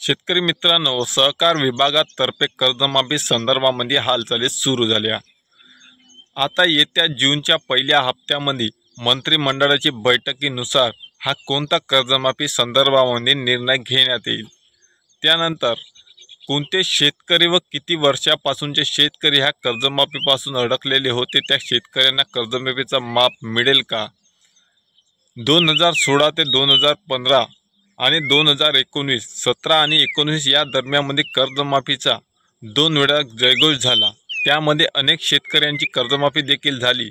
शेतकरी मित्रांनो, सहकार विभागातर्फे कर्जमाफी संदर्भामध्ये हालचाली सुरू झाल्या। आता येत्या जूनच्या पहिल्या हप्त्यामध्ये मंत्रिमंडळाची बैठकीनुसार हा कोणता कर्जमाफी संदर्भामध्ये निर्णय घेण्यात येईल। त्यानंतर कोणते शेतकरी व किती वर्षापासूनचे शेतकरी ह्या कर्जमाफीपासून अडकलेले होते, त्या शेतकऱ्यांना कर्जमाफीचा माफ मिळेल का? 2016 ते 2015 आणि 2019 17 आणि 19 या दरम्यानमध्ये कर्जमाफीचा 2 वेळा जयघोष झाला। त्यामध्ये अनेक शेतकऱ्यांची कर्जमाफी देखील झाली,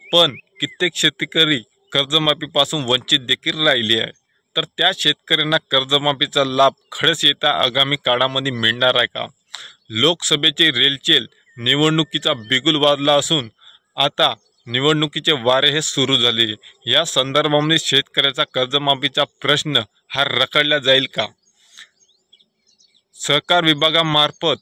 पण कित्येक शेतकरी कर्जमाफीपासून वंचित देखील राहिले आहे। तर त्या शेतकऱ्यांना कर्जमाफीचा लाभ खरंच येत्या आगामी काळामध्ये मिळणार आहे का? लोकसभेची रेलचेल निवडणुकीचा बिगुल वाजला असून आता निवडणुकीचे वारे हे सुरू झाले। या संदर्भामध्ये शेतकऱ्याचा कर्जमाफीचा प्रश्न हा रखडला जाईल का? सहकार विभागामार्फत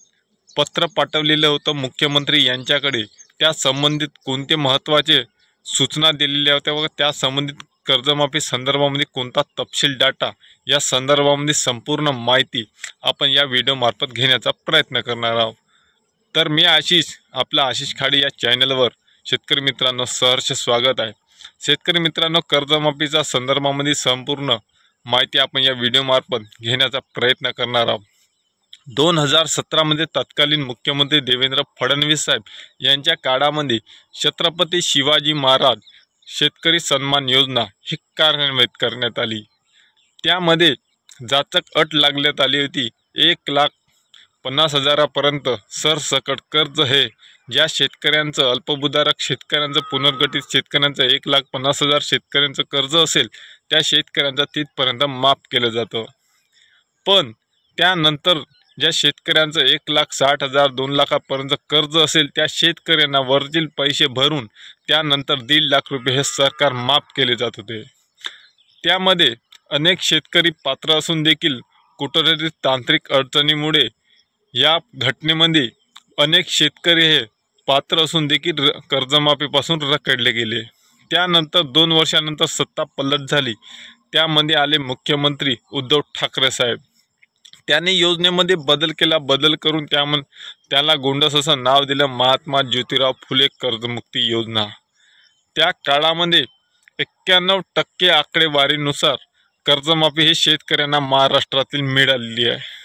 पत्र पाठवलेलं होतं मुख्यमंत्री यांच्याकडे। त्या संबंधित कोणते महत्त्वाचे सूचना दिलेल्या होत्या व त्या संबंधित कर्जमाफी संदर्भामध्ये कोणता तपशील डाटा, या संदर्भामध्ये संपूर्ण माहिती आपण या व्हिडिओ मार्फत घेण्याचा प्रयत्न करणार आहोत। तर मी आशिष, आपला आशिष खाडे या चॅनलवर शेतकरी मित्रांनो सहर्ष स्वागत आहे। शेतकरी मित्रांनो, कर्जमाफीचा संदर्भामध्ये संपूर्ण माहिती आपण या व्हिडिओ मार्फत घेण्याचा प्रयत्न करणार आहोत। 2017 मध्ये तत्कालीन मुख्यमंत्री देवेंद्र फडणवीस साहेब यांच्या काळामध्ये छत्रपती शिवाजी महाराज शेतकरी सन्मान योजना ही कार्यान्वित करण्यात आली। त्यामध्ये जाचक अट लागण्यात आली होती। 1,50,000 पर्यंत सरसकट कर्ज हे ज्या शेतकऱ्यांचं अल्पभूधारक शेतकऱ्यांचं पुनर्गठित शेतकऱ्यांचं 1,50,000 शेतकऱ्यांचं कर्ज असेल, त्या शेतकऱ्यांचं तिथपर्यंत माफ केलं जातं। पण त्यानंतर ज्या शेतकऱ्यांचं 1,60,000 2 लाखापर्यंत कर्ज असेल, त्या शेतकऱ्यांना वरील पैसे भरून त्यानंतर 1.5 लाख रुपये हे सरकार माफ केले जात होते। त्यामध्ये अनेक शेतकरी पात्र असून देखील कुठेतरी तांत्रिक अडचणीमुळे या घटनेमध्ये अनेक शेतकरी हे पात्र असून देखील कर्जमाफीपासून रखडले गेले। त्यानंतर 2 वर्षानंतर सत्ता पलट झाली। त्यामध्ये आले मुख्यमंत्री उद्धव ठाकरे साहेब। त्यांनी योजनेमध्ये बदल केला, बदल करून त्याला गोंडस असं नाव दिलं, महात्मा ज्योतिराव फुले कर्जमुक्ती योजना। त्या काळामध्ये 91% आकडेवारीनुसार कर्जमाफी ही शेतकऱ्यांना महाराष्ट्रातील मिळालेली आहे।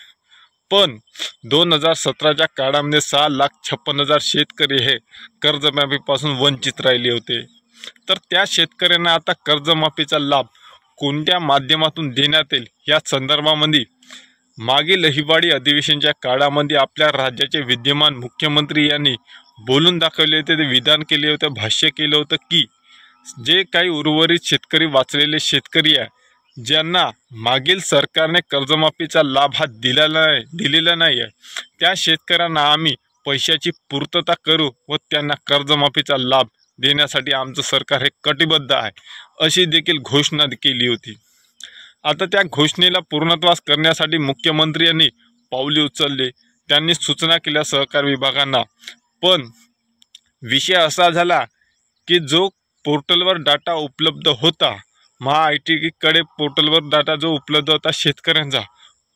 पण 2017च्या काळामध्ये 6,56,000 शेतकरी हे कर्जमाफीपासून वंचित राहिले होते। तर त्या शेतकऱ्यांना आता कर्जमाफीचा लाभ कोणत्या माध्यमातून देण्यात येईल, या संदर्भामध्ये मागील हिवाळी अधिवेशनाच्या काळामध्ये आपल्या राज्याचे विद्यमान मुख्यमंत्री यांनी बोलून दाखवले होते, ते विधान केले होते, भाष्य केलं होतं की जे काही उर्वरित शेतकरी वाचलेले शेतकरी आहे, ज्यांना मागील सरकारने कर्जमाफीचा लाभ हा दिलेला नाही आहे, त्या शेतकऱ्यांना आम्ही पैशाची पूर्तता करू व त्यांना कर्जमाफीचा लाभ देण्यासाठी आमचं सरकार हे कटिबद्ध आहे, अशी देखील घोषणा केली होती। आता त्या घोषणेला पूर्णत्वास करण्यासाठी मुख्यमंत्री यांनी पावले उचलले। त्यांनी सूचना केल्या सहकार विभागांना। पण विषय असा झाला की जो पोर्टलवर डाटा उपलब्ध होता, महाआयटीकडे पोर्टलवर डाटा जो उपलब्ध होता शेतकऱ्यांचा,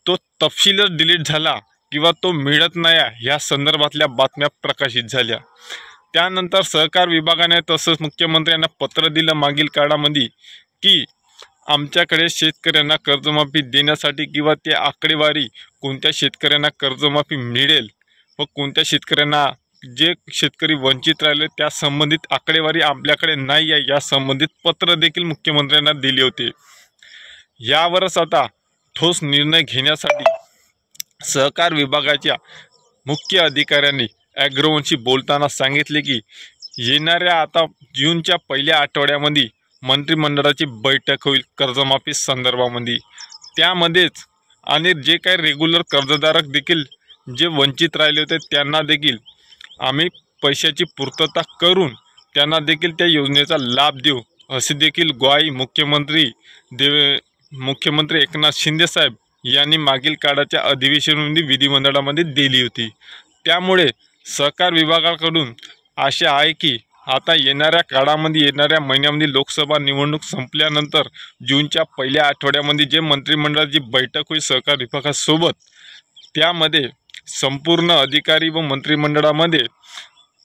तो तपशीलच डिलीट झाला किंवा तो मिळत नाही, या संदर्भातल्या बातम्या प्रकाशित झाल्या। त्यानंतर सहकार विभागाने तसंच मुख्यमंत्र्यांना पत्र दिलं मागील काळामध्ये की आमच्याकडे शेतकऱ्यांना कर्जमाफी देण्यासाठी किंवा ते आकडेवारी कोणत्या शेतकऱ्यांना कर्जमाफी मिळेल व कोणत्या शेतकऱ्यांना, जे शेतकरी वंचित राहिले त्या संबंधित आकडेवारी आपल्याकडे नाही आहे, या संबंधित पत्र देखील मुख्यमंत्र्यांना दिले होते। यावरच आता ठोस निर्णय घेण्यासाठी सहकार विभागाच्या मुख्य अधिकाऱ्यांनी ॲग्रोवनशी बोलताना सांगितले की येणाऱ्या आता जूनच्या पहिल्या आठवड्यामध्ये मंत्रिमंडळाची बैठक होईल कर्जमाफी संदर्भामध्ये। त्यामध्येच आणि जे काही रेग्युलर कर्जधारक देखील जे वंचित राहिले होते त्यांना देखील आम्ही पैशाची पूर्तता करून त्यांना देखील त्या योजनेचा लाभ देऊ, अशी देखील ग्वाही मुख्यमंत्री एकनाथ शिंदे साहेब यांनी मागील काळाच्या अधिवेशनामध्ये विधिमंडळामध्ये दिली होती। त्यामुळे सहकार विभागाकडून आशा आहे की आता येणाऱ्या काळामध्ये येणाऱ्या महिन्यामध्ये लोकसभा निवडणूक संपल्यानंतर जूनच्या पहिल्या आठवड्यामध्ये जे मंत्रिमंडळाची बैठक होईल सहकार विभागासोबत, त्यामध्ये संपूर्ण अधिकारी व मंत्रिमंडळामध्ये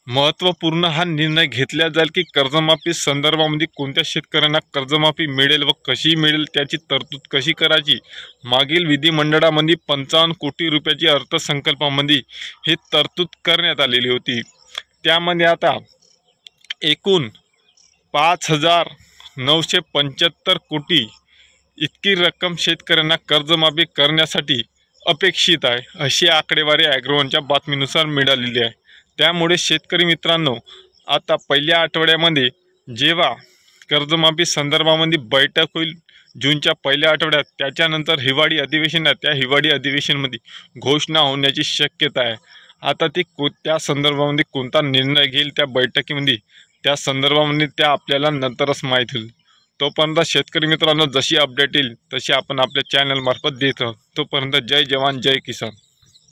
महत्त्वपूर्ण हा निर्णय घेतला जाईल की कर्जमाफी संदर्भामध्ये कोणत्या शेतकऱ्यांना कर्जमाफी मिळेल व कशी मिळेल, त्याची तरतूद कशी करायची। मागील विधिमंडळामध्ये 55 कोटी रुपयाची अर्थसंकल्पामध्ये ही तरतूद करण्यात आलेली होती। त्यामध्ये आता एकूण 5,975 कोटी इतकी रक्कम शेतकऱ्यांना कर्जमाफी करण्यासाठी अपेक्षित आहे, अशी आकडेवारी ॲग्रोवनच्या बातमीनुसार मिळालेली आहे। त्यामुळे शेतकरी मित्रांनो, आता पहिल्या आठवड्यामध्ये जेव्हा कर्जमाफी संदर्भामध्ये बैठक होईल जूनच्या पहिल्या आठवड्यात, त्याच्यानंतर हिवाळी अधिवेशन आहे, त्या हिवाळी अधिवेशनमध्ये घोषणा होण्याची शक्यता आहे। आता ती त्या संदर्भामध्ये कोणता निर्णय घेईल त्या बैठकीमध्ये, त्या संदर्भामध्ये त्या आपल्याला नंतरच माहीत होईल। तोपर्यंत शेतकरी मित्रांनो, जशी अपडेट येईल तशी आपण आपल्या चॅनलमार्फत देत आहोत। तोपर्यंत जय जवान जय किसान।